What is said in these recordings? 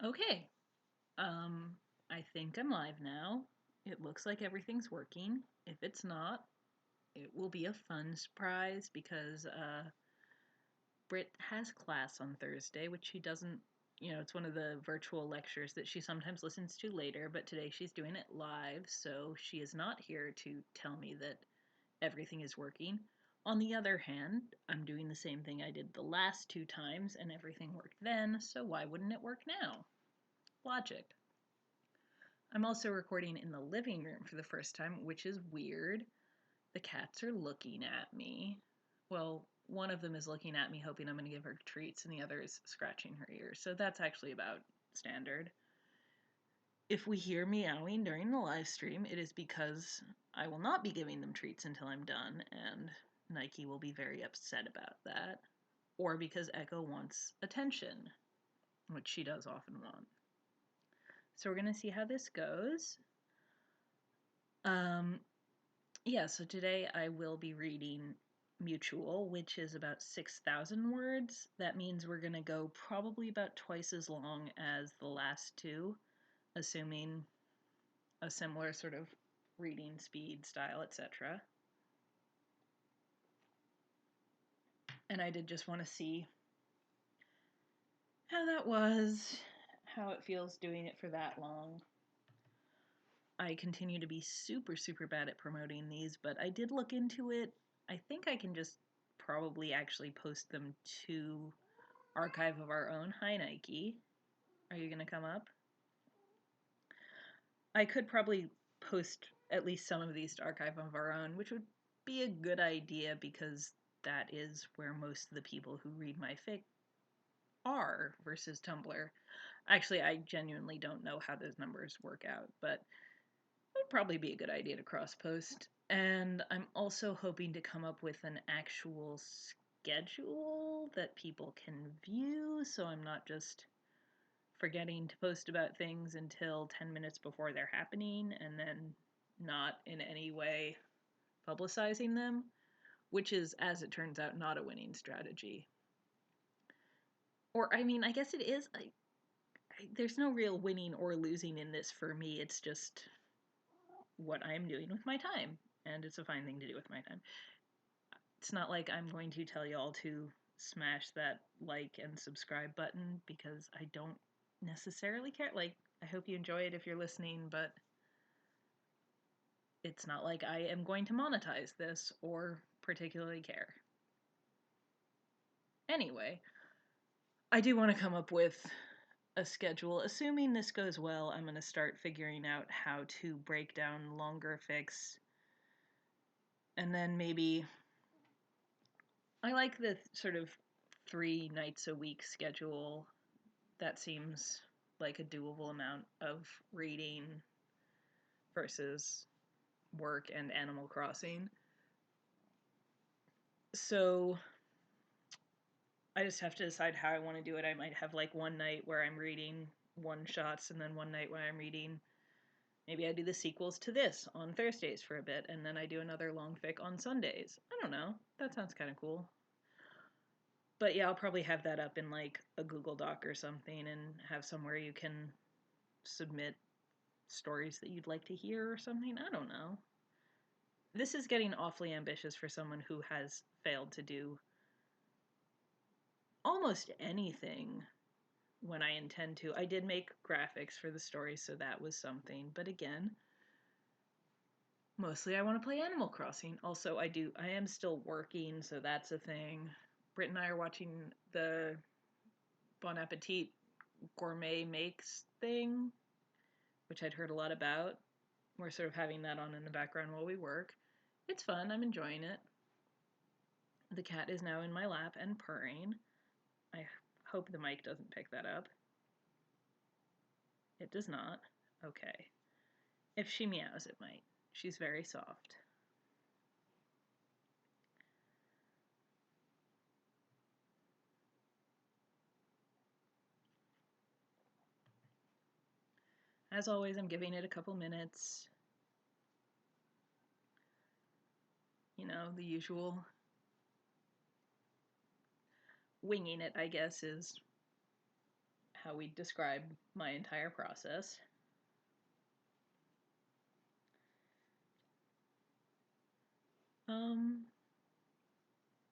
Okay, um, I think I'm live now. It looks like everything's working. If it's not, it will be a fun surprise because Britt has class on Thursday, which she doesn't, it's one of the virtual lectures that she sometimes listens to later, but today she's doing it live, so she is not here to tell me that everything is working. On the other hand, I'm doing the same thing I did the last two times and everything worked then, so why wouldn't it work now? Logic. I'm also recording in the living room for the first time, which is weird. The cats are looking at me. Well, one of them is looking at me, hoping I'm going to give her treats, and the other is scratching her ears. So that's actually about standard. If we hear meowing during the live stream, it is because I will not be giving them treats until I'm done, and Nike will be very upset about that. Or because Echo wants attention, which she does often want. So we're going to see how this goes. Um, Yeah, so today I will be reading Mutual, which is about 6,000 words. That means we're going to go probably about twice as long as the last two, assuming a similar sort of reading speed, style, etc. And I did just want to see how that was, how it feels doing it for that long. I continue to be super, super bad at promoting these, but I did look into it. I think I can just probably actually post them to Archive of Our Own. Hi, Nike. Are you going to come up? I could probably post at least some of these to Archive of Our Own, which would be a good idea because that is where most of the people who read my fic are versus Tumblr. Actually, I genuinely don't know how those numbers work out, but it would probably be a good idea to cross post. And I'm also hoping to come up with an actual schedule that people can view so I'm not just forgetting to post about things until 10 minutes before they're happening and then not in any way publicizing them, which is, as it turns out, not a winning strategy. Or, I mean, I guess it is. There's no real winning or losing in this for me. It's just what I'm doing with my time, and it's a fine thing to do with my time. It's not like I'm going to tell y'all to smash that like and subscribe button because I don't necessarily care. Like, I hope you enjoy it if you're listening, but it's not like I am going to monetize this or particularly care. Anyway, I do want to come up with a schedule. Assuming this goes well, I'm going to start figuring out how to break down longer fics. And then maybe I like the sort of 3 nights a week schedule. That seems like a doable amount of reading versus work and Animal Crossing. So I just have to decide how I want to do it. I might have like one night where I'm reading one shots and then one night where I'm reading. Maybe I do the sequels to this on Thursdays for a bit and then I do another long fic on Sundays. I don't know. That sounds kind of cool. But yeah, I'll probably have that up in like a Google Doc or something and have somewhere you can submit stories that you'd like to hear or something. I don't know. This is getting awfully ambitious for someone who has failed to do almost anything when I intend to. I did make graphics for the story, so that was something. But again, mostly I want to play Animal Crossing. Also, I am still working, so that's a thing. Britt and I are watching the Bon Appetit Gourmet Makes thing, which I'd heard a lot about. We're sort of having that on in the background while we work. It's fun. I'm enjoying it. The cat is now in my lap and purring. I hope the mic doesn't pick that up. It does not. Okay. If she meows, it might. She's very soft. As always, I'm giving it a couple minutes. You know, the usual. Winging it, I guess, is how we describe my entire process.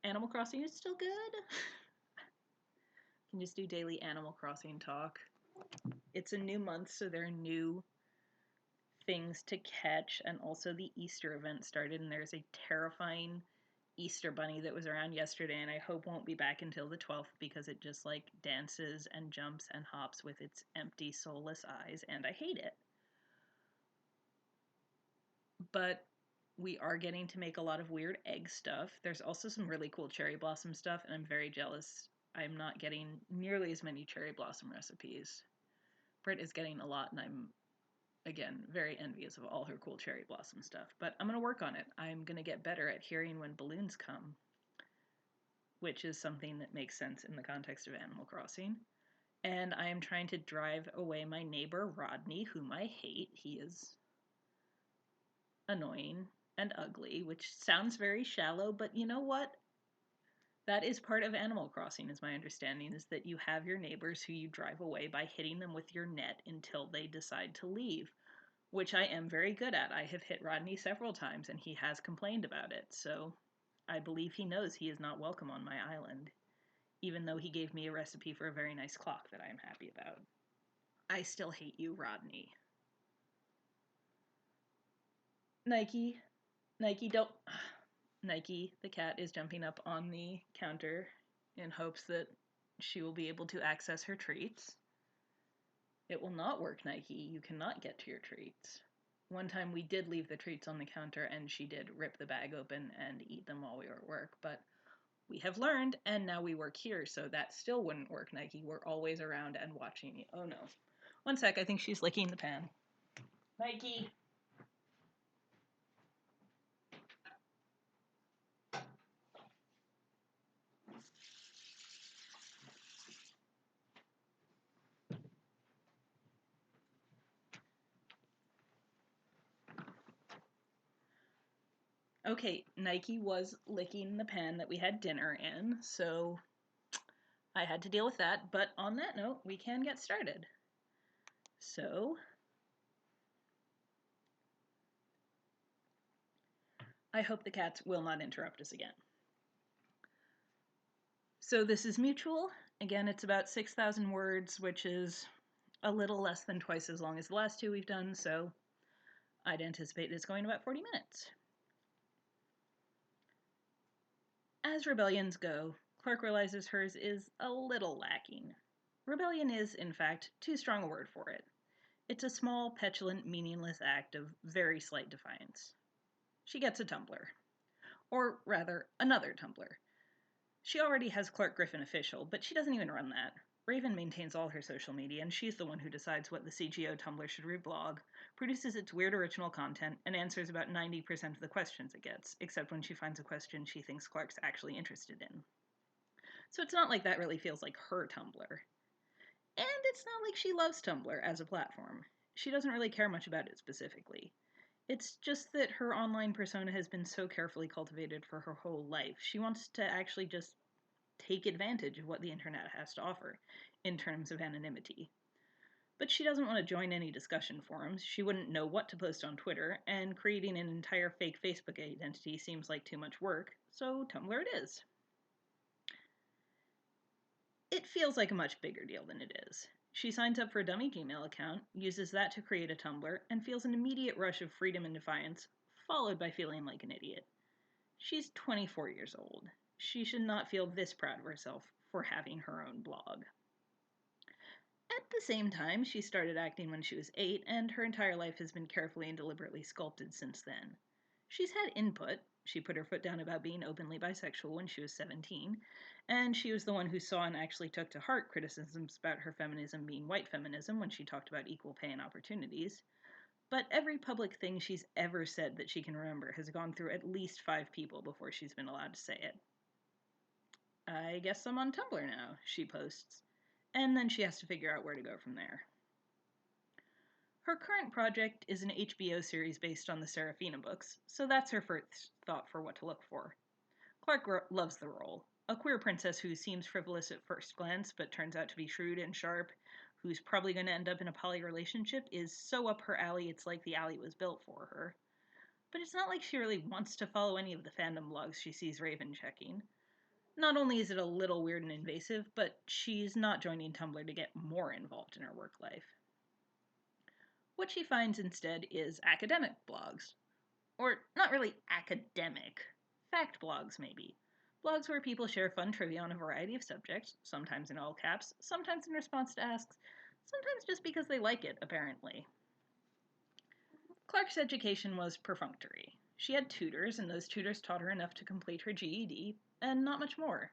Animal Crossing is still good. Can just do daily Animal Crossing talk. It's a new month, so there are new things to catch, and also the Easter event started, and there's a terrifying Easter bunny that was around yesterday, and I hope won't be back until the 12th because it just like dances and jumps and hops with its empty, soulless eyes, and I hate it. But we are getting to make a lot of weird egg stuff. There's also some really cool cherry blossom stuff, and I'm very jealous. I'm not getting nearly as many cherry blossom recipes. Britt is getting a lot, and I'm, again, very envious of all her cool cherry blossom stuff. But I'm going to work on it. I'm going to get better at hearing when balloons come, which is something that makes sense in the context of Animal Crossing. And I am trying to drive away my neighbor, Rodney, whom I hate. He is annoying and ugly, which sounds very shallow, but you know what? That is part of Animal Crossing, is my understanding, is that you have your neighbors who you drive away by hitting them with your net until they decide to leave, which I am very good at. I have hit Rodney several times and he has complained about it, so I believe he knows he is not welcome on my island, even though he gave me a recipe for a very nice clock that I am happy about. I still hate you, Rodney. Nike, Nike, don't. Nike, the cat, is jumping up on the counter in hopes that she will be able to access her treats. It will not work, Nike. You cannot get to your treats. One time we did leave the treats on the counter and she did rip the bag open and eat them while we were at work, but we have learned and now we work here, so that still wouldn't work, Nike. We're always around and watching you. Oh no. One sec, I think she's licking the pan. Nike! Okay, Nike was licking the pan that we had dinner in, so I had to deal with that. But on that note, we can get started. So, I hope the cats will not interrupt us again. So this is Mutual. Again, it's about 6,000 words, which is a little less than twice as long as the last two we've done, so I'd anticipate it's going about 40 minutes. As rebellions go, Clark realizes hers is a little lacking. Rebellion is, in fact, too strong a word for it. It's a small, petulant, meaningless act of very slight defiance. She gets a Tumblr. Or rather, another Tumblr. She already has Clark Griffin Official, but she doesn't even run that. Raven maintains all her social media, and she's the one who decides what the CGO Tumblr should reblog, produces its weird original content, and answers about 90% of the questions it gets, except when she finds a question she thinks Clark's actually interested in. So it's not like that really feels like her Tumblr. And it's not like she loves Tumblr as a platform. She doesn't really care much about it specifically. It's just that her online persona has been so carefully cultivated for her whole life. She wants to actually just take advantage of what the internet has to offer in terms of anonymity. But she doesn't want to join any discussion forums, she wouldn't know what to post on Twitter, and creating an entire fake Facebook identity seems like too much work, so Tumblr it is. It feels like a much bigger deal than it is. She signs up for a dummy Gmail account, uses that to create a Tumblr, and feels an immediate rush of freedom and defiance, followed by feeling like an idiot. She's 24 years old. She should not feel this proud of herself for having her own blog. At the same time, she started acting when she was 8, and her entire life has been carefully and deliberately sculpted since then. She's had input. She put her foot down about being openly bisexual when she was 17, and she was the one who saw and actually took to heart criticisms about her feminism being white feminism when she talked about equal pay and opportunities. But every public thing she's ever said that she can remember has gone through at least 5 people before she's been allowed to say it. I guess I'm on Tumblr now, she posts, and then she has to figure out where to go from there. Her current project is an HBO series based on the Serafina books, so that's her first thought for what to look for. Clark loves the role. A queer princess who seems frivolous at first glance, but turns out to be shrewd and sharp, who's probably going to end up in a poly relationship, is so up her alley it's like the alley was built for her. But it's not like she really wants to follow any of the fandom blogs she sees Raven checking. Not only is it a little weird and invasive, but she's not joining Tumblr to get more involved in her work life. What she finds instead is academic blogs. Or not really academic. Fact blogs, maybe. Blogs where people share fun trivia on a variety of subjects, sometimes in all caps, sometimes in response to asks, sometimes just because they like it, apparently. Clark's education was perfunctory. She had tutors, and those tutors taught her enough to complete her GED, and not much more.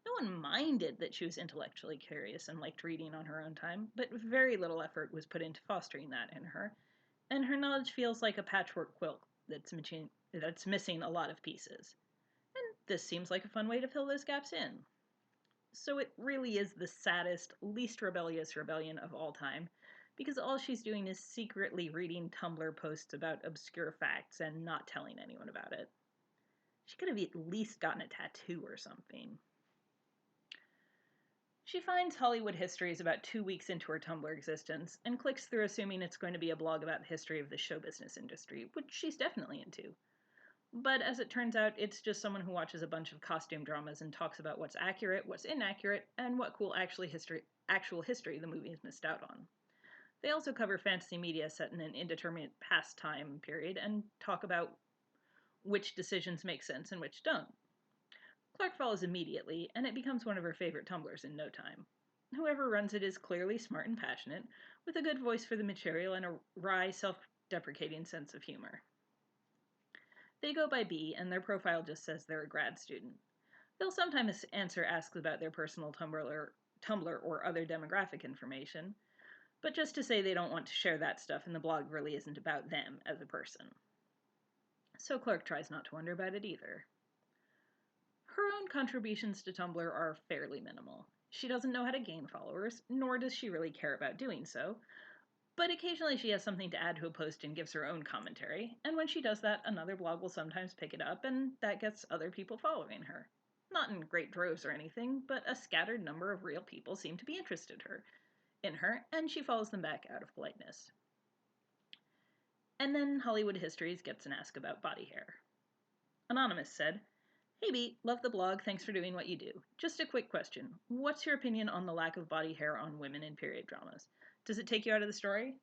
No one minded that she was intellectually curious and liked reading on her own time, but very little effort was put into fostering that in her, and her knowledge feels like a patchwork quilt that's missing a lot of pieces. And this seems like a fun way to fill those gaps in. So it really is the saddest, least rebellious rebellion of all time, because all she's doing is secretly reading Tumblr posts about obscure facts and not telling anyone about it. She could have at least gotten a tattoo or something. She finds Hollywood Histories about 2 weeks into her Tumblr existence and clicks through assuming it's going to be a blog about the history of the show business industry, which she's definitely into. But as it turns out, it's just someone who watches a bunch of costume dramas and talks about what's accurate, what's inaccurate, and what cool actual history the movies missed out on. They also cover fantasy media set in an indeterminate past time period and talk about which decisions make sense and which don't. Clark follows immediately, and it becomes one of her favorite Tumblrs in no time. Whoever runs it is clearly smart and passionate, with a good voice for the material and a wry, self-deprecating sense of humor. They go by B, and their profile just says they're a grad student. They'll sometimes answer asks about their personal Tumblr or other demographic information, but just to say they don't want to share that stuff and the blog really isn't about them as a person. So Clark tries not to wonder about it either. Her own contributions to Tumblr are fairly minimal. She doesn't know how to gain followers, nor does she really care about doing so, but occasionally she has something to add to a post and gives her own commentary, and when she does that, another blog will sometimes pick it up, and that gets other people following her. Not in great droves or anything, but a scattered number of real people seem to be interested in her, and she follows them back out of politeness. And then Hollywood Histories gets an ask about body hair. Anonymous said, "Hey B, love the blog, thanks for doing what you do. Just a quick question. What's your opinion on the lack of body hair on women in period dramas? Does it take you out of the story?"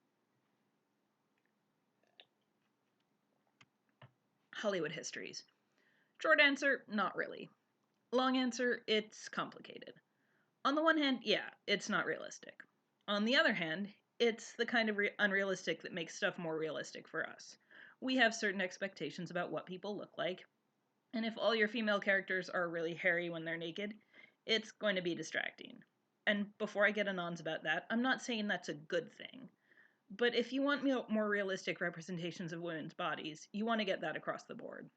Hollywood Histories. Short answer, not really. Long answer, it's complicated. On the one hand, yeah, it's not realistic. On the other hand, it's the kind of unrealistic that makes stuff more realistic for us. We have certain expectations about what people look like, and if all your female characters are really hairy when they're naked, it's going to be distracting. And before I get anons about that, I'm not saying that's a good thing. But if you want more realistic representations of women's bodies, you want to get that across the board.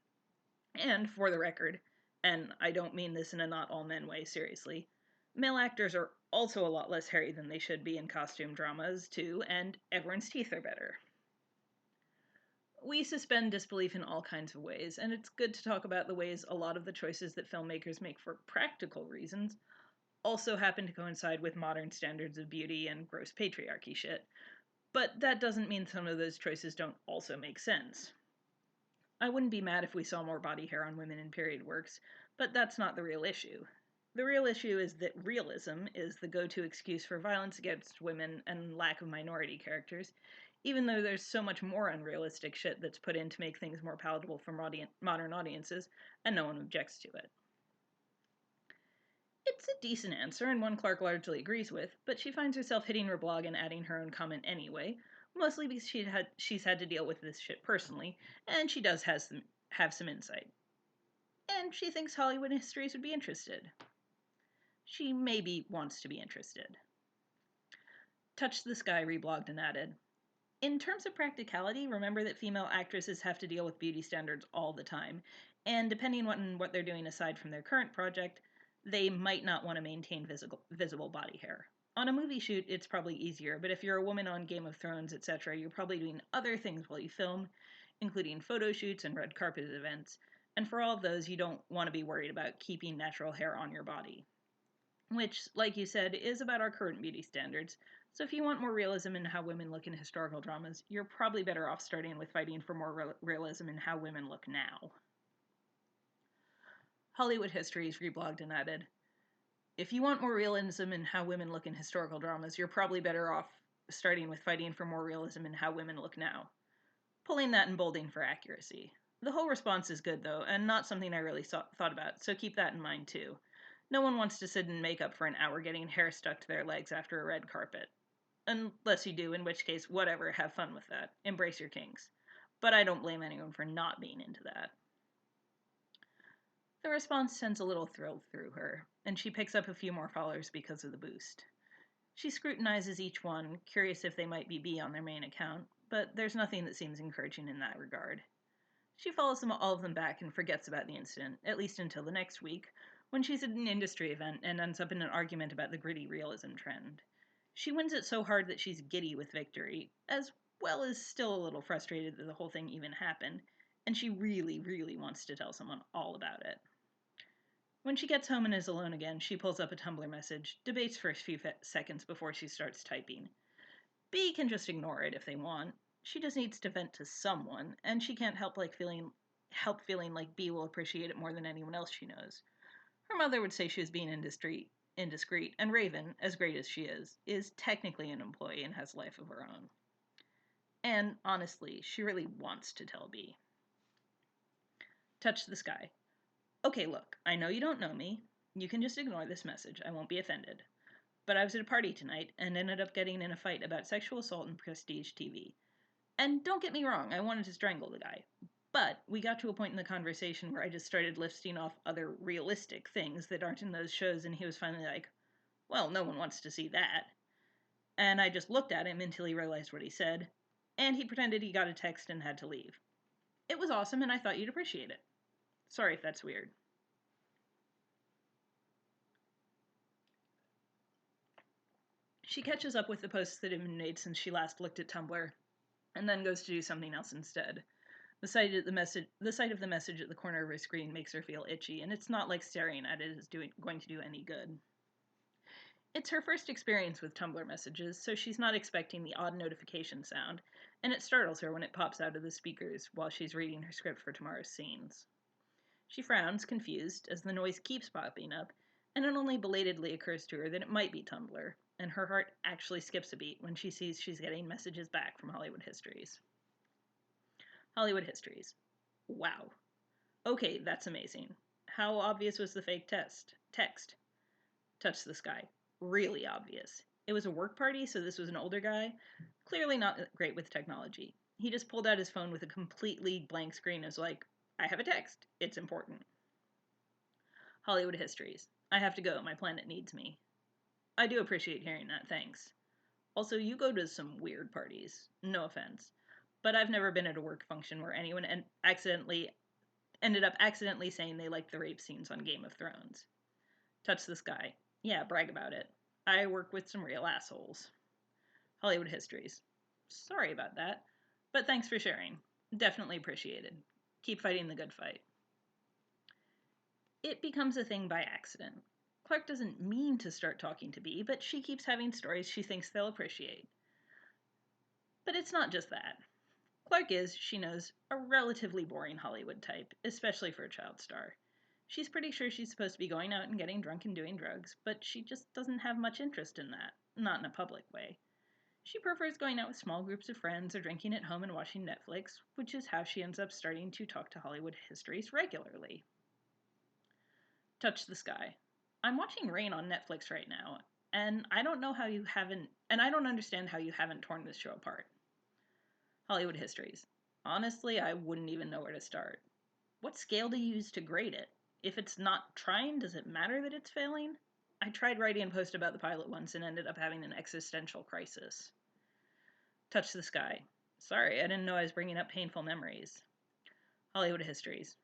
And for the record, and I don't mean this in a not all men way, seriously, male actors are also a lot less hairy than they should be in costume dramas, too, and everyone's teeth are better. We suspend disbelief in all kinds of ways, and it's good to talk about the ways a lot of the choices that filmmakers make for practical reasons also happen to coincide with modern standards of beauty and gross patriarchy shit. But that doesn't mean some of those choices don't also make sense. I wouldn't be mad if we saw more body hair on women in period works, but that's not the real issue. The real issue is that realism is the go-to excuse for violence against women and lack of minority characters, even though there's so much more unrealistic shit that's put in to make things more palatable for modern audiences, and no one objects to it. It's a decent answer, and one Clark largely agrees with, but she finds herself hitting her blog and adding her own comment anyway, mostly because she's had to deal with this shit personally, and she does have some insight. And she thinks Hollywood Histories would be interested. She maybe wants to be interested. Touch the Sky reblogged and added, "In terms of practicality, remember that female actresses have to deal with beauty standards all the time, and depending on what they're doing aside from their current project, they might not want to maintain visible body hair. On a movie shoot, it's probably easier, but if you're a woman on Game of Thrones, etc., you're probably doing other things while you film, including photo shoots and red carpet events, And for all of those, you don't want to be worried about keeping natural hair on your body, which, like you said, is about our current beauty standards. So if you want more realism in how women look in historical dramas, you're probably better off starting with fighting for more realism in how women look now. Hollywood Histories reblogged and added, if you want more realism in how women look in historical dramas, you're probably better off starting with fighting for more realism in how women look now. Pulling that and bolding for accuracy. The whole response is good, though, and not something I really thought about, so keep that in mind, too. No one wants to sit in makeup for an hour getting hair stuck to their legs after a red carpet. Unless you do, in which case, whatever, have fun with that. Embrace your kinks. But I don't blame anyone for not being into that. The response sends a little thrill through her, and she picks up a few more followers because of the boost. She scrutinizes each one, curious if they might be B on their main account, but there's nothing that seems encouraging in that regard. She follows all of them back and forgets about the incident, at least until the next week, when she's at an industry event and ends up in an argument about the gritty realism trend. She wins it so hard that she's giddy with victory, as well as still a little frustrated that the whole thing even happened, and she really, really wants to tell someone all about it. When she gets home and is alone again, she pulls up a Tumblr message, debates for a few seconds before she starts typing. B can just ignore it if they want. She just needs to vent to someone, and she can't help feeling like B will appreciate it more than anyone else she knows. Her mother would say she was being indiscreet, and Raven, as great as she is technically an employee and has a life of her own. And honestly, she really wants to tell B. Touch the sky. Okay, look, I know you don't know me. You can just ignore this message. I won't be offended. But I was at a party tonight and ended up getting in a fight about sexual assault and prestige TV. And don't get me wrong, I wanted to strangle the guy. But we got to a point in the conversation where I just started listing off other realistic things that aren't in those shows, and he was finally like, well, no one wants to see that. And I just looked at him until he realized what he said, and he pretended he got a text and had to leave. It was awesome, and I thought you'd appreciate it. Sorry if that's weird. She catches up with the posts that have been made since she last looked at Tumblr, and then goes to do something else instead. The sight of the message at the corner of her screen makes her feel itchy, and it's not like staring at it is going to do any good. It's her first experience with Tumblr messages, so she's not expecting the odd notification sound, and it startles her when it pops out of the speakers while she's reading her script for tomorrow's scenes. She frowns, confused, as the noise keeps popping up, and it only belatedly occurs to her that it might be Tumblr, and her heart actually skips a beat when she sees she's getting messages back from Hollywood Histories. Hollywood Histories. Wow. Okay, that's amazing. How obvious was the fake text? Touch the sky. Really obvious. It was a work party, so this was an older guy. Clearly not great with technology. He just pulled out his phone with a completely blank screen and was like, I have a text. It's important. Hollywood Histories. I have to go. My planet needs me. I do appreciate hearing that. Thanks. Also, you go to some weird parties. No offense. But I've never been at a work function where anyone ended up accidentally saying they liked the rape scenes on Game of Thrones. Touch the sky. Yeah, brag about it. I work with some real assholes. Hollywood Histories. Sorry about that, but thanks for sharing. Definitely appreciated. Keep fighting the good fight. It becomes a thing by accident. Clark doesn't mean to start talking to B, but she keeps having stories she thinks they'll appreciate. But it's not just that. Clark is, she knows, a relatively boring Hollywood type, especially for a child star. She's pretty sure she's supposed to be going out and getting drunk and doing drugs, but she just doesn't have much interest in that, not in a public way. She prefers going out with small groups of friends or drinking at home and watching Netflix, which is how she ends up starting to talk to Hollywood Histories regularly. Touch the sky. I'm watching Rain on Netflix right now, and I don't understand how you haven't torn this show apart. Hollywood Histories. Honestly, I wouldn't even know where to start. What scale do you use to grade it? If it's not trying, does it matter that it's failing? I tried writing a post about the pilot once and ended up having an existential crisis. Touch the sky. Sorry, I didn't know I was bringing up painful memories. Hollywood Histories.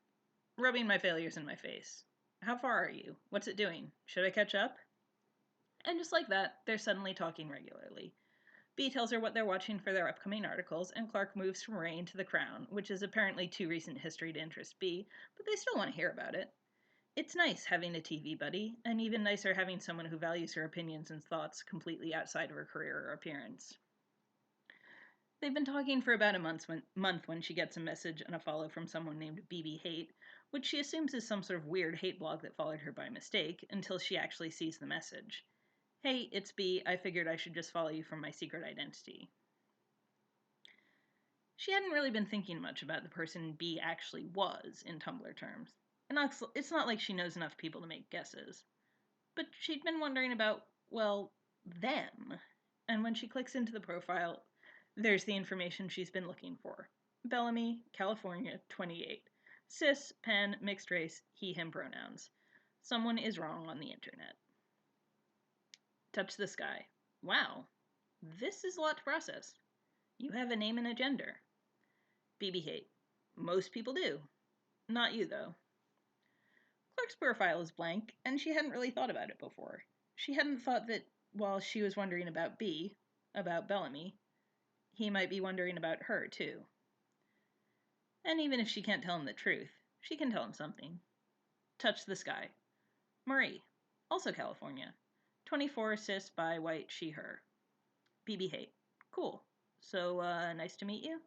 Rubbing my failures in my face. How far are you? What's it doing? Should I catch up? And just like that, they're suddenly talking regularly. Bea tells her what they're watching for their upcoming articles, and Clark moves from Reign to The Crown, which is apparently too recent history to interest Bea, but they still want to hear about it. It's nice having a TV buddy, and even nicer having someone who values her opinions and thoughts completely outside of her career or appearance. They've been talking for about a month when she gets a message and a follow from someone named BB Hate, which she assumes is some sort of weird hate blog that followed her by mistake, until she actually sees the message. Hey, it's Bea. I figured I should just follow you from my secret identity. She hadn't really been thinking much about the person Bea actually was in Tumblr terms. And it's not like she knows enough people to make guesses. But she'd been wondering about, well, them. And when she clicks into the profile, there's the information she's been looking for. Bellamy, California, 28. Cis, pan, mixed race, he, him pronouns. Someone is wrong on the internet. Touch the sky. Wow, this is a lot to process. You have a name and a gender. BB Hate. Most people do. Not you, though. Clark's profile is blank, and she hadn't really thought about it before. She hadn't thought that while she was wondering about Bea, about Bellamy, he might be wondering about her, too. And even if she can't tell him the truth, she can tell him something. Touch the sky. Marie. Also California. 24, cis, bi, white, she, her. BB Hate. Cool. So, nice to meet you?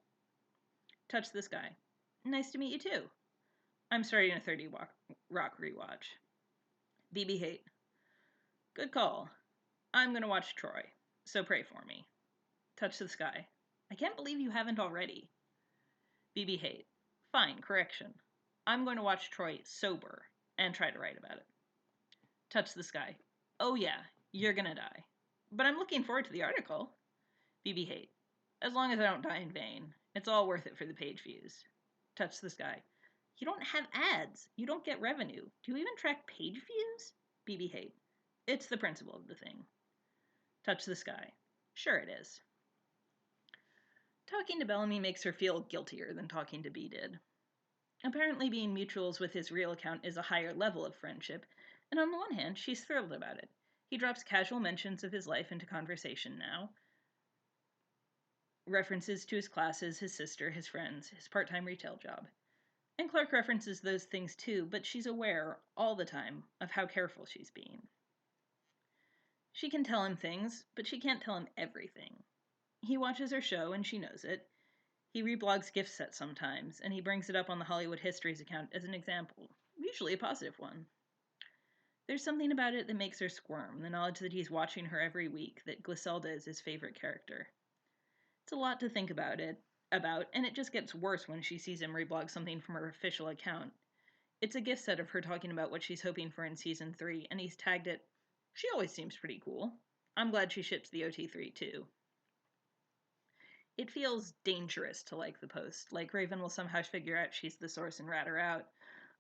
Touch the sky. Nice to meet you, too. I'm starting a 30 Rock rewatch. BB Hate. Good call. I'm gonna watch Troy, so pray for me. Touch the sky. I can't believe you haven't already. BB Hate. Fine, correction. I'm going to watch Troy sober and try to write about it. Touch the sky. Oh yeah, you're gonna die. But I'm looking forward to the article. BB Hate. As long as I don't die in vain. It's all worth it for the page views. Touch the sky. You don't have ads. You don't get revenue. Do you even track page views? BB Hate. It's the principle of the thing. Touch the sky. Sure it is. Talking to Bellamy makes her feel guiltier than talking to Bea did. Apparently being mutuals with his real account is a higher level of friendship, and on the one hand, she's thrilled about it. He drops casual mentions of his life into conversation now, references to his classes, his sister, his friends, his part-time retail job. And Clark references those things too, but she's aware, all the time, of how careful she's being. She can tell him things, but she can't tell him everything. He watches her show, and she knows it. He reblogs gift sets sometimes, and he brings it up on the Hollywood Histories account as an example, usually a positive one. There's something about it that makes her squirm, the knowledge that he's watching her every week, that Glyselda is his favorite character. It's a lot to think about, and it just gets worse when she sees him reblog something from her official account. It's a gift set of her talking about what she's hoping for in Season 3, and he's tagged it, "She always seems pretty cool. I'm glad she ships the OT3 too." It feels dangerous to like the post, like Raven will somehow figure out she's the source and rat her out.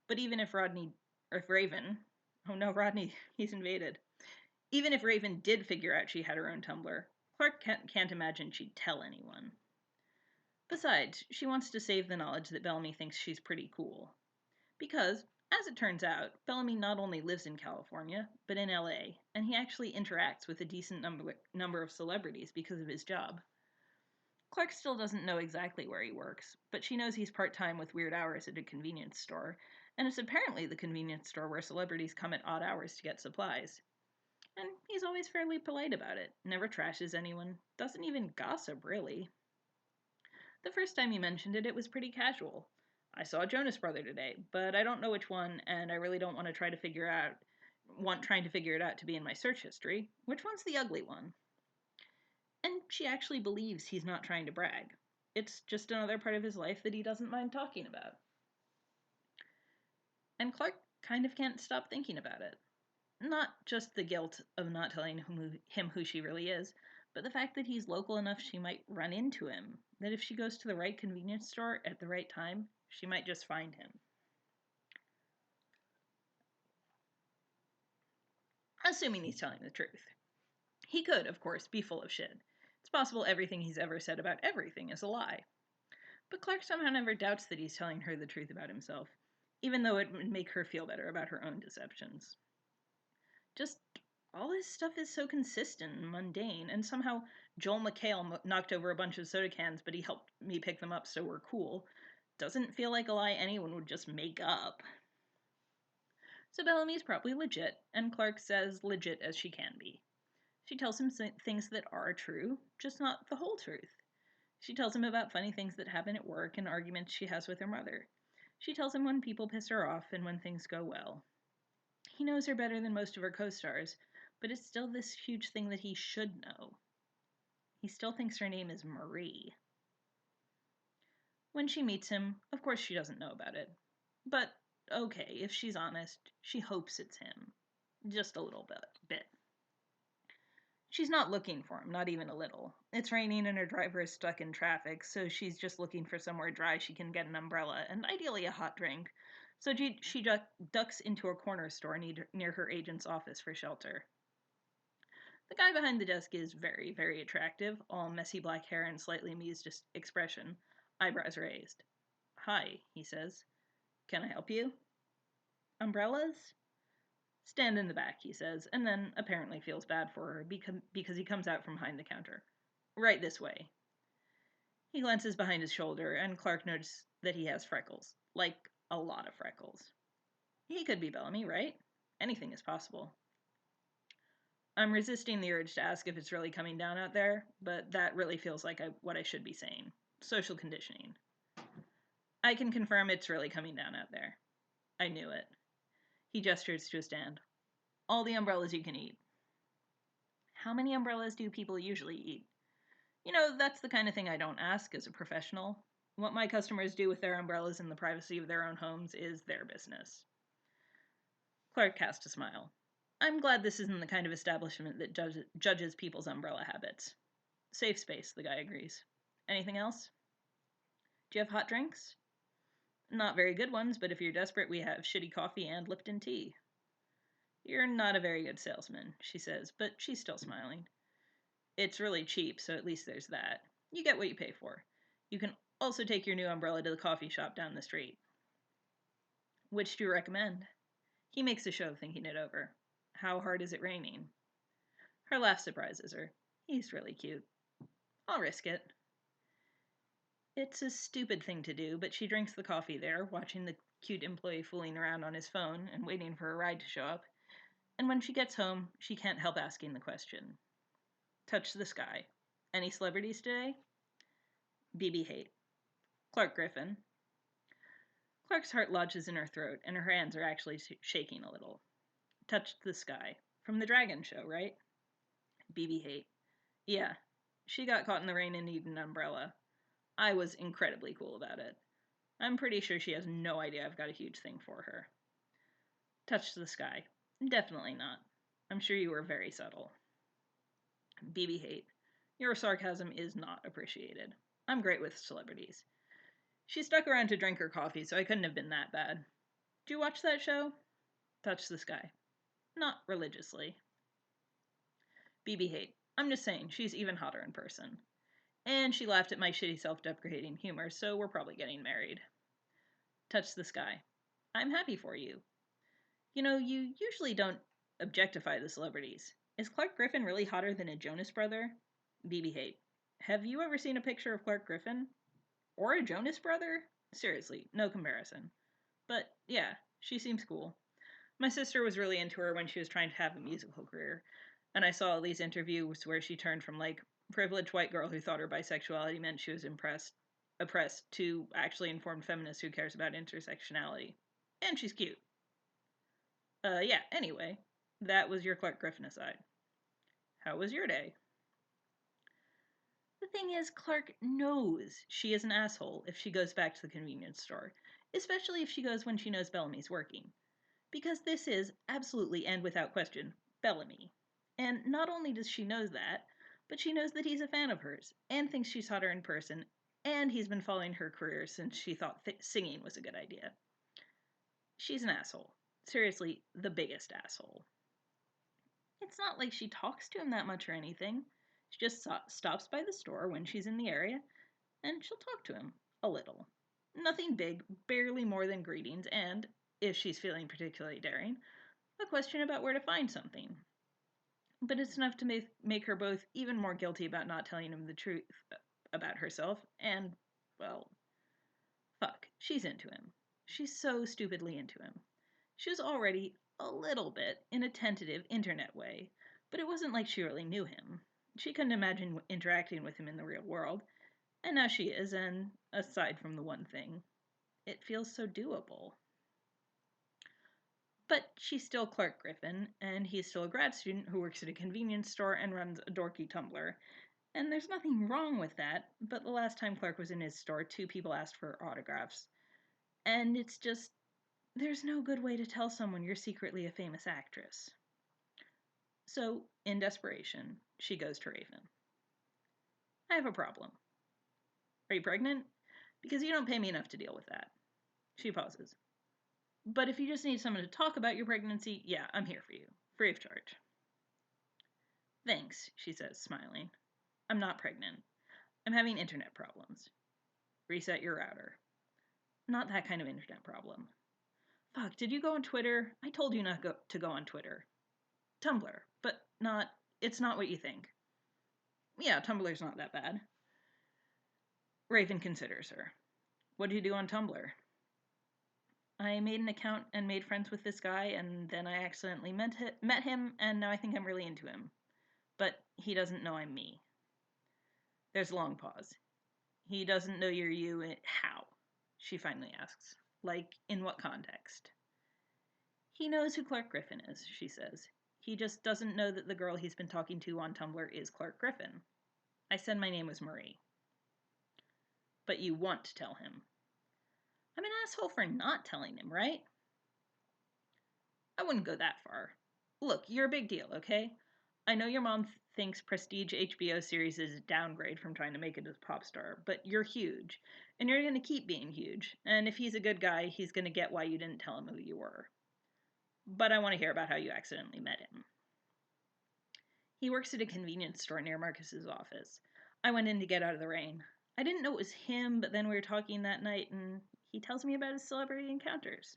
But even if Raven, oh no, Rodney, he's invaded. Even if Raven did figure out she had her own Tumblr, Clark can't imagine she'd tell anyone. Besides, she wants to save the knowledge that Bellamy thinks she's pretty cool. Because, as it turns out, Bellamy not only lives in California, but in LA, and he actually interacts with a decent number of celebrities because of his job. Clark still doesn't know exactly where he works, but she knows he's part-time with weird hours at a convenience store, and it's apparently the convenience store where celebrities come at odd hours to get supplies. And he's always fairly polite about it, never trashes anyone, doesn't even gossip, really. The first time he mentioned it, it was pretty casual. "I saw a Jonas Brother today, but I don't know which one, and I really don't want to trying to figure it out to be in my search history. Which one's the ugly one?" And she actually believes he's not trying to brag. It's just another part of his life that he doesn't mind talking about. And Clark kind of can't stop thinking about it. Not just the guilt of not telling him who she really is, but the fact that he's local enough she might run into him, that if she goes to the right convenience store at the right time, she might just find him. Assuming he's telling the truth. He could, of course, be full of shit. It's possible everything he's ever said about everything is a lie. But Clark somehow never doubts that he's telling her the truth about himself, even though it would make her feel better about her own deceptions. Just All this stuff is so consistent and mundane, and somehow Joel McHale knocked over a bunch of soda cans, but he helped me pick them up, so we're cool. Doesn't feel like a lie anyone would just make up. So Bellamy's probably legit, and Clark says legit as she can be. She tells him things that are true, just not the whole truth. She tells him about funny things that happen at work and arguments she has with her mother. She tells him when people piss her off and when things go well. He knows her better than most of her co-stars, but it's still this huge thing that he should know. He still thinks her name is Marie. When she meets him, of course she doesn't know about it. But, okay, if she's honest, she hopes it's him. Just a little bit. She's not looking for him, not even a little. It's raining and her driver is stuck in traffic, so she's just looking for somewhere dry she can get an umbrella and ideally a hot drink. So she ducks into a corner store near her agent's office for shelter. The guy behind the desk is very, very attractive, all messy black hair and slightly amused expression, eyebrows raised. "Hi," he says. "Can I help you?" "Umbrellas?" "Stand in the back," he says, and then apparently feels bad for her because he comes out from behind the counter. "Right this way." He glances behind his shoulder, and Clark notices that he has freckles. Like, a lot of freckles. He could be Bellamy, right? Anything is possible. I'm resisting the urge to ask if it's really coming down out there, but that really feels like what I should be saying. Social conditioning. I can confirm it's really coming down out there. I knew it. He gestures to a stand. All the umbrellas you can eat. How many umbrellas do people usually eat? You know, that's the kind of thing I don't ask as a professional. What my customers do with their umbrellas in the privacy of their own homes is their business. Clark cast a smile. I'm glad this isn't the kind of establishment that judges people's umbrella habits. Safe space, the guy agrees. Anything else? Do you have hot drinks? Not very good ones, but if you're desperate, we have shitty coffee and Lipton tea. You're not a very good salesman, she says, but she's still smiling. It's really cheap, so at least there's that. You get what you pay for. You can also take your new umbrella to the coffee shop down the street. Which do you recommend? He makes a show of thinking it over. How hard is it raining? Her laugh surprises her. He's really cute. I'll risk it. It's a stupid thing to do, but she drinks the coffee there, watching the cute employee fooling around on his phone and waiting for a ride to show up. And when she gets home, she can't help asking the question. Touch the sky. Any celebrities today? BB Haight. Clark Griffin. Clark's heart lodges in her throat, and her hands are actually shaking a little. Touched the sky. From the Dragon Show, right? BB Haight. Yeah. She got caught in the rain and needed an umbrella. I was incredibly cool about it. I'm pretty sure she has no idea I've got a huge thing for her. Touched the sky. Definitely not. I'm sure you were very subtle. BB Haight. Your sarcasm is not appreciated. I'm great with celebrities. She stuck around to drink her coffee, so I couldn't have been that bad. Do you watch that show? Touch the sky. Not religiously. BB Haight. I'm just saying, she's even hotter in person. And she laughed at my shitty self-deprecating humor, so we're probably getting married. Touch the sky. I'm happy for you. You know, you usually don't objectify the celebrities. Is Clark Griffin really hotter than a Jonas brother? BB Haight. Have you ever seen a picture of Clark Griffin? Or a Jonas brother? Seriously, no comparison. But yeah, she seems cool. My sister was really into her when she was trying to have a musical career, and I saw all these interviews where she turned from like privileged white girl who thought her bisexuality meant she was oppressed to actually informed feminist who cares about intersectionality. And she's cute. Yeah, anyway, that was your Clark Griffin aside. How was your day? The thing is, Clark knows she is an asshole if she goes back to the convenience store, especially if she goes when she knows Bellamy's working. Because this is, absolutely and without question, Bellamy. And not only does she know that, but she knows that he's a fan of hers, and thinks she's hotter in person, and he's been following her career since she thought singing was a good idea. She's an asshole. Seriously, the biggest asshole. It's not like she talks to him that much or anything. She just stops by the store when she's in the area, and she'll talk to him. A little. Nothing big, barely more than greetings, and, if she's feeling particularly daring, a question about where to find something. but it's enough to make her both even more guilty about not telling him the truth about herself, and, well, fuck, she's into him. She's so stupidly into him. She was already a little bit in a tentative internet way, but it wasn't like she really knew him. She couldn't imagine interacting with him in the real world, and now she is, and aside from the one thing, it feels so doable. But she's still Clark Griffin, and he's still a grad student who works at a convenience store and runs a dorky Tumblr. And there's nothing wrong with that, but the last time Clark was in his store, 2 people asked for autographs. And it's just, there's no good way to tell someone you're secretly a famous actress. So, in desperation, she goes to Raven. I have a problem. Are you pregnant? Because you don't pay me enough to deal with that. She pauses. But if you just need someone to talk about your pregnancy, yeah, I'm here for you. Free of charge. Thanks, she says, smiling. I'm not pregnant. I'm having internet problems. Reset your router. Not that kind of internet problem. Fuck, did you go on Twitter? I told you not to go on Twitter. Tumblr, but it's not what you think. Yeah, Tumblr's not that bad. Raven considers her. What did you do on Tumblr? I made an account and made friends with this guy, and then I accidentally met him, and now I think I'm really into him. But he doesn't know I'm me. There's a long pause. He doesn't know you're you. How? She finally asks. Like, in what context? He knows who Clark Griffin is, she says. He just doesn't know that the girl he's been talking to on Tumblr is Clark Griffin. I said my name was Marie. But you want to tell him. I'm an asshole for not telling him, right? I wouldn't go that far. Look, you're a big deal, okay? I know your mom thinks prestige HBO series is a downgrade from trying to make it as a pop star, but you're huge, and you're going to keep being huge, and if he's a good guy, he's going to get why you didn't tell him who you were. But I want to hear about how you accidentally met him. He works at a convenience store near Marcus's office. I went in to get out of the rain. I didn't know it was him, but then we were talking that night, and he tells me about his celebrity encounters.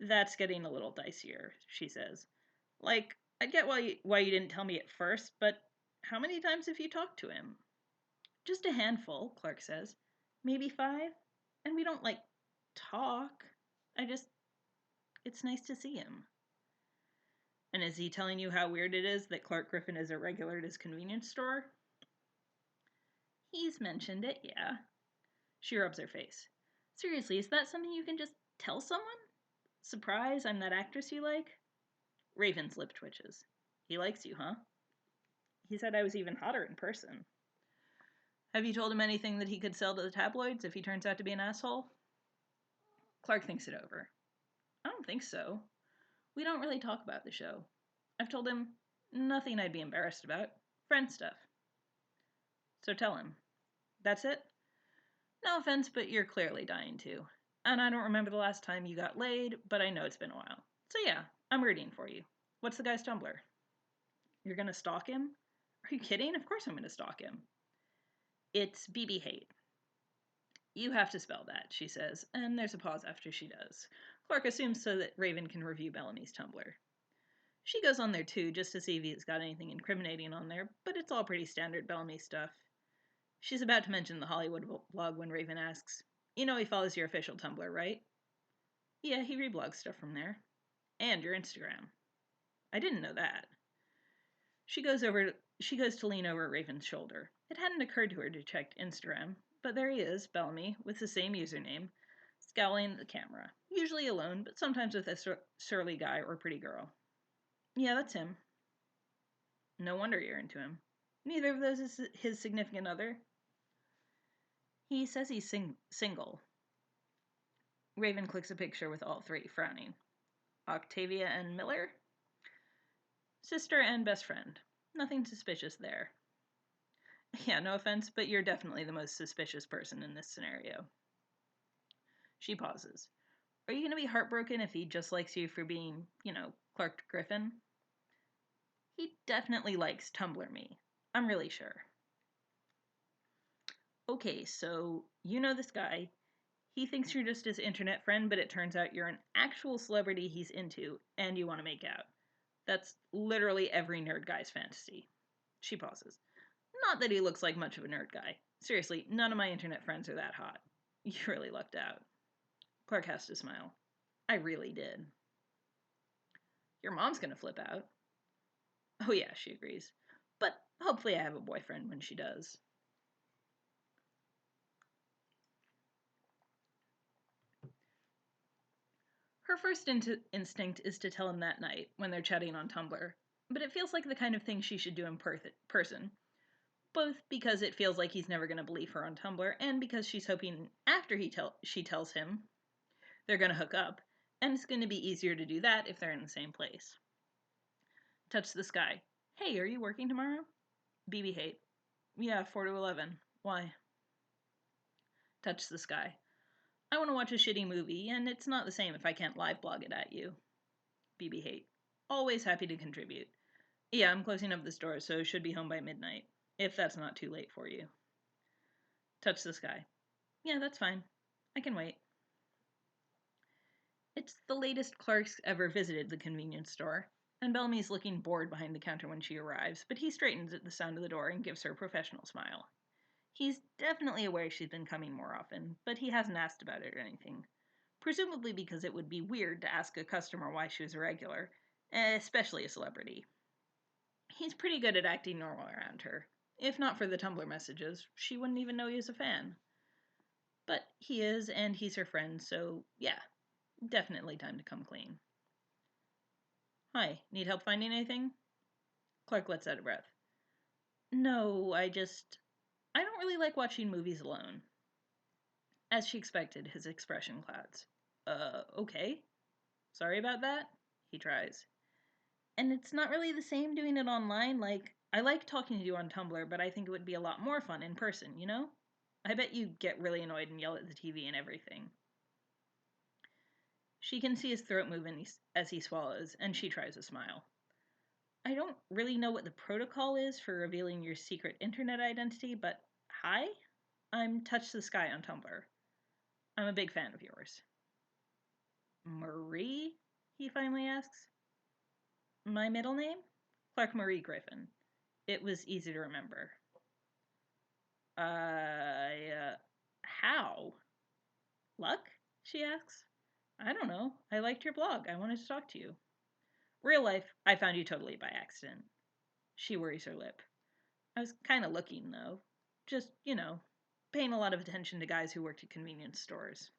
That's getting a little dicier, she says. Like, I get why you didn't tell me at first, but how many times have you talked to him? Just a handful, Clark says. Maybe 5? And we don't, talk. It's nice to see him. And is he telling you how weird it is that Clark Griffin is a regular at his convenience store? He's mentioned it, yeah. She rubs her face. Seriously, is that something you can just tell someone? Surprise, I'm that actress you like? Raven's lip twitches. He likes you, huh? He said I was even hotter in person. Have you told him anything that he could sell to the tabloids if he turns out to be an asshole? Clark thinks it over. I don't think so. We don't really talk about the show. I've told him nothing I'd be embarrassed about. Friend stuff. So tell him. That's it? No offense, but you're clearly dying to. And I don't remember the last time you got laid, but I know it's been a while. So yeah, I'm rooting for you. What's the guy's Tumblr? You're gonna stalk him? Are you kidding? Of course I'm gonna stalk him. It's BB Hate. You have to spell that, she says, and there's a pause after she does. Clark assumes so that Raven can review Bellamy's Tumblr. She goes on there too, just to see if he's got anything incriminating on there, but it's all pretty standard Bellamy stuff. She's about to mention the Hollywood blog when Raven asks, You know he follows your official Tumblr, right? Yeah, he reblogs stuff from there. And your Instagram. I didn't know that. She goes to lean over Raven's shoulder. It hadn't occurred to her to check Instagram, but there he is, Bellamy, with the same username, scowling at the camera. Usually alone, but sometimes with a surly guy or pretty girl. Yeah, that's him. No wonder you're into him. Neither of those is his significant other. He says he's single. Raven clicks a picture with all 3, frowning. Octavia and Miller? Sister and best friend. Nothing suspicious there. Yeah, no offense, but you're definitely the most suspicious person in this scenario. She pauses. Are you going to be heartbroken if he just likes you for being, Clark Griffin? He definitely likes Tumblr me. I'm really sure. Okay, so you know this guy. He thinks you're just his internet friend, but it turns out you're an actual celebrity he's into, and you want to make out. That's literally every nerd guy's fantasy. She pauses. Not that he looks like much of a nerd guy. Seriously, none of my internet friends are that hot. You really lucked out. Clark has to smile. I really did. Your mom's gonna flip out. Oh yeah, she agrees. But hopefully I have a boyfriend when she does. Her first instinct is to tell him that night, when they're chatting on Tumblr, but it feels like the kind of thing she should do in person. Both because it feels like he's never going to believe her on Tumblr, and because she's hoping after she tells him they're going to hook up, and it's going to be easier to do that if they're in the same place. Touch the sky. Hey, are you working tomorrow? BB hate. Yeah, 4 to 11. Why? Touch the sky. I want to watch a shitty movie, and it's not the same if I can't live blog it at you. BB hate. Always happy to contribute. Yeah, I'm closing up the store, so should be home by midnight. If that's not too late for you. Touch the sky. Yeah, that's fine. I can wait. It's the latest Clark's ever visited the convenience store, and Bellamy's looking bored behind the counter when she arrives, but he straightens at the sound of the door and gives her a professional smile. He's definitely aware she's been coming more often, but he hasn't asked about it or anything. Presumably because it would be weird to ask a customer why she was a regular, especially a celebrity. He's pretty good at acting normal around her. If not for the Tumblr messages, she wouldn't even know he was a fan. But he is, and he's her friend, so yeah, definitely time to come clean. Hi, need help finding anything? Clark lets out a breath. No, I don't really like watching movies alone. As she expected, his expression clouds. Okay. Sorry about that? He tries. And it's not really the same doing it online. Like, I like talking to you on Tumblr, but I think it would be a lot more fun in person, you know? I bet you get really annoyed and yell at the TV and everything. She can see his throat move as he swallows, and she tries a smile. I don't really know what the protocol is for revealing your secret internet identity, but hi? I'm Touch the Sky on Tumblr. I'm a big fan of yours. Marie? He finally asks. My middle name? Clark Marie Griffin. It was easy to remember. How? Luck? She asks. I don't know. I liked your blog. I wanted to talk to you. Real life, I found you totally by accident. She worries her lip. I was kind of looking, though. Just, paying a lot of attention to guys who worked at convenience stores.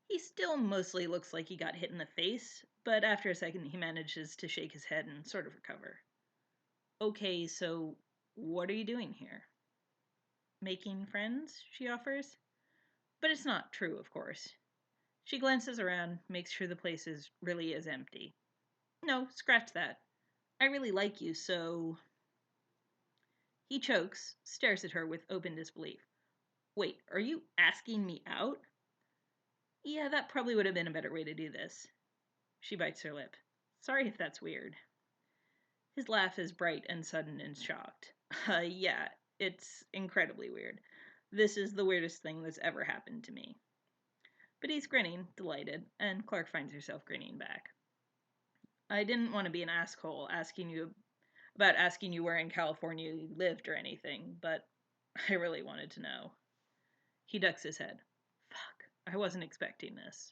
He still mostly looks like he got hit in the face, but after a second he manages to shake his head and sort of recover. Okay, so what are you doing here? Making friends, she offers. But it's not true, of course. She glances around, makes sure the place really is empty. No, scratch that. I really like you, so... He chokes, stares at her with open disbelief. Wait, are you asking me out? Yeah, that probably would have been a better way to do this. She bites her lip. Sorry if that's weird. His laugh is bright and sudden and shocked. Yeah, it's incredibly weird. This is the weirdest thing that's ever happened to me. But he's grinning, delighted, and Clark finds herself grinning back. I didn't want to be an asshole asking you where in California you lived or anything, but I really wanted to know. He ducks his head. Fuck, I wasn't expecting this.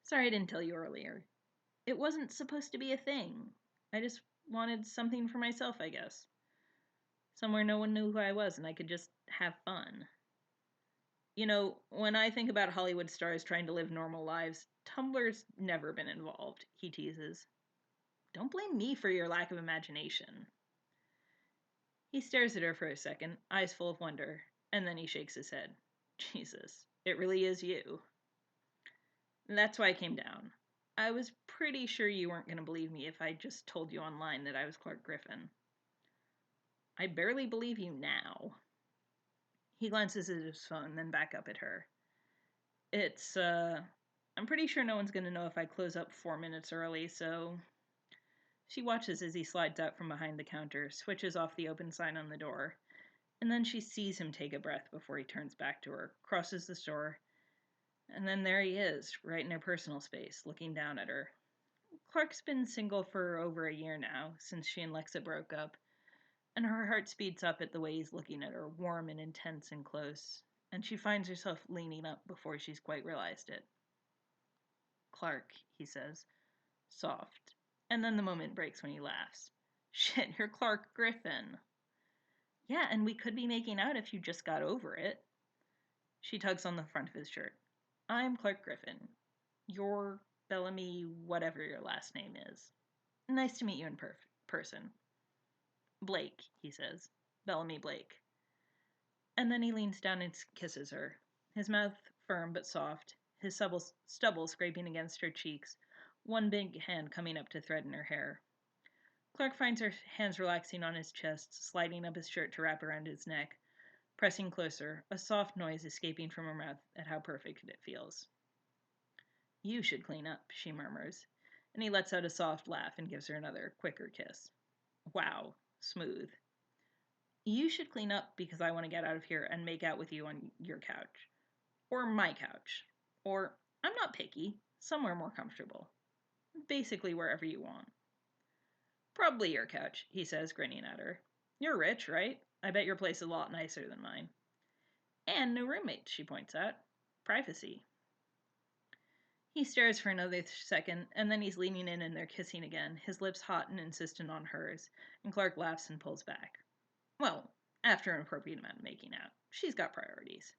Sorry I didn't tell you earlier. It wasn't supposed to be a thing. I just wanted something for myself, I guess. Somewhere no one knew who I was and I could just have fun. When I think about Hollywood stars trying to live normal lives, Tumblr's never been involved, he teases. Don't blame me for your lack of imagination. He stares at her for a second, eyes full of wonder, and then he shakes his head. Jesus, it really is you. That's why I came down. I was pretty sure you weren't going to believe me if I just told you online that I was Clark Griffin. I barely believe you now. He glances at his phone, then back up at her. I'm pretty sure no one's going to know if I close up 4 minutes early, so... She watches as he slides out from behind the counter, switches off the open sign on the door, and then she sees him take a breath before he turns back to her, crosses the store, and then there he is, right in her personal space, looking down at her. Clark's been single for over a year now, since she and Lexa broke up, and her heart speeds up at the way he's looking at her, warm and intense and close, and she finds herself leaning up before she's quite realized it. Clark, he says, soft, and then the moment breaks when he laughs. Shit, you're Clark Griffin. Yeah, and we could be making out if you just got over it. She tugs on the front of his shirt. I'm Clark Griffin. You're Bellamy, whatever your last name is. Nice to meet you in person. Blake, he says. Bellamy Blake. And then he leans down and kisses her, his mouth firm but soft, his stubble scraping against her cheeks, one big hand coming up to threaten her hair. Clark finds her hands relaxing on his chest, sliding up his shirt to wrap around his neck, pressing closer, a soft noise escaping from her mouth at how perfect it feels. You should clean up, she murmurs, and he lets out a soft laugh and gives her another, quicker kiss. Wow, smooth. You should clean up because I want to get out of here and make out with you on your couch. Or my couch. Or, I'm not picky, somewhere more comfortable. Basically wherever you want. Probably your couch, he says, grinning at her. You're rich, right? I bet your place is a lot nicer than mine. And no roommates, she points out. Privacy. He stares for another second, and then he's leaning in and they're kissing again, his lips hot and insistent on hers, and Clark laughs and pulls back. Well, after an appropriate amount of making out. She's got priorities.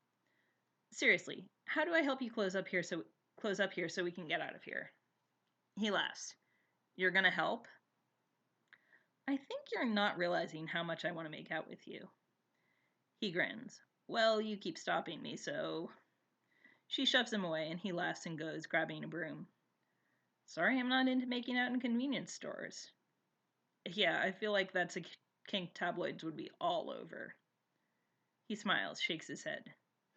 Seriously, how do I help you close up here so we can get out of here? He laughs. You're gonna help? I think you're not realizing how much I want to make out with you. He grins. Well, you keep stopping me, so... She shoves him away, and he laughs and goes, grabbing a broom. Sorry I'm not into making out in convenience stores. Yeah, I feel like that's a kink tabloids would be all over. He smiles, shakes his head.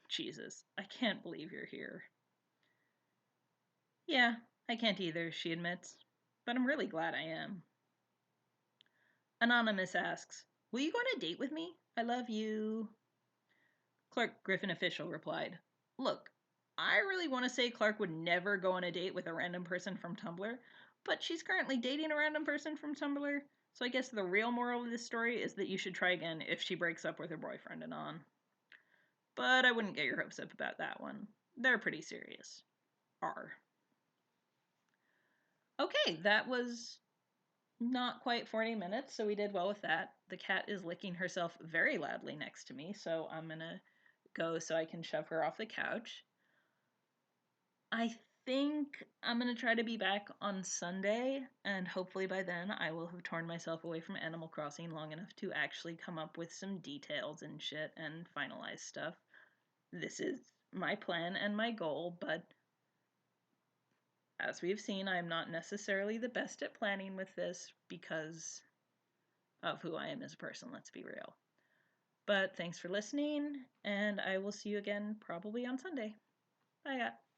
Jesus, I can't believe you're here. Yeah, I can't either, she admits, but I'm really glad I am. Anonymous asks, will you go on a date with me? I love you. Clark Griffin official replied, look, I really want to say Clark would never go on a date with a random person from Tumblr, but she's currently dating a random person from Tumblr, so I guess the real moral of this story is that you should try again if she breaks up with her boyfriend Anon. But I wouldn't get your hopes up about that one. They're pretty serious. R. Okay, that was not quite 40 minutes, so we did well with that. The cat is licking herself very loudly next to me, so I'm gonna go so I can shove her off the couch. I think I'm gonna try to be back on Sunday, and hopefully by then I will have torn myself away from Animal Crossing long enough to actually come up with some details and shit and finalize stuff. This is my plan and my goal, but as we've seen, I'm not necessarily the best at planning with this because of who I am as a person, let's be real. But thanks for listening, and I will see you again probably on Sunday. Bye, guys.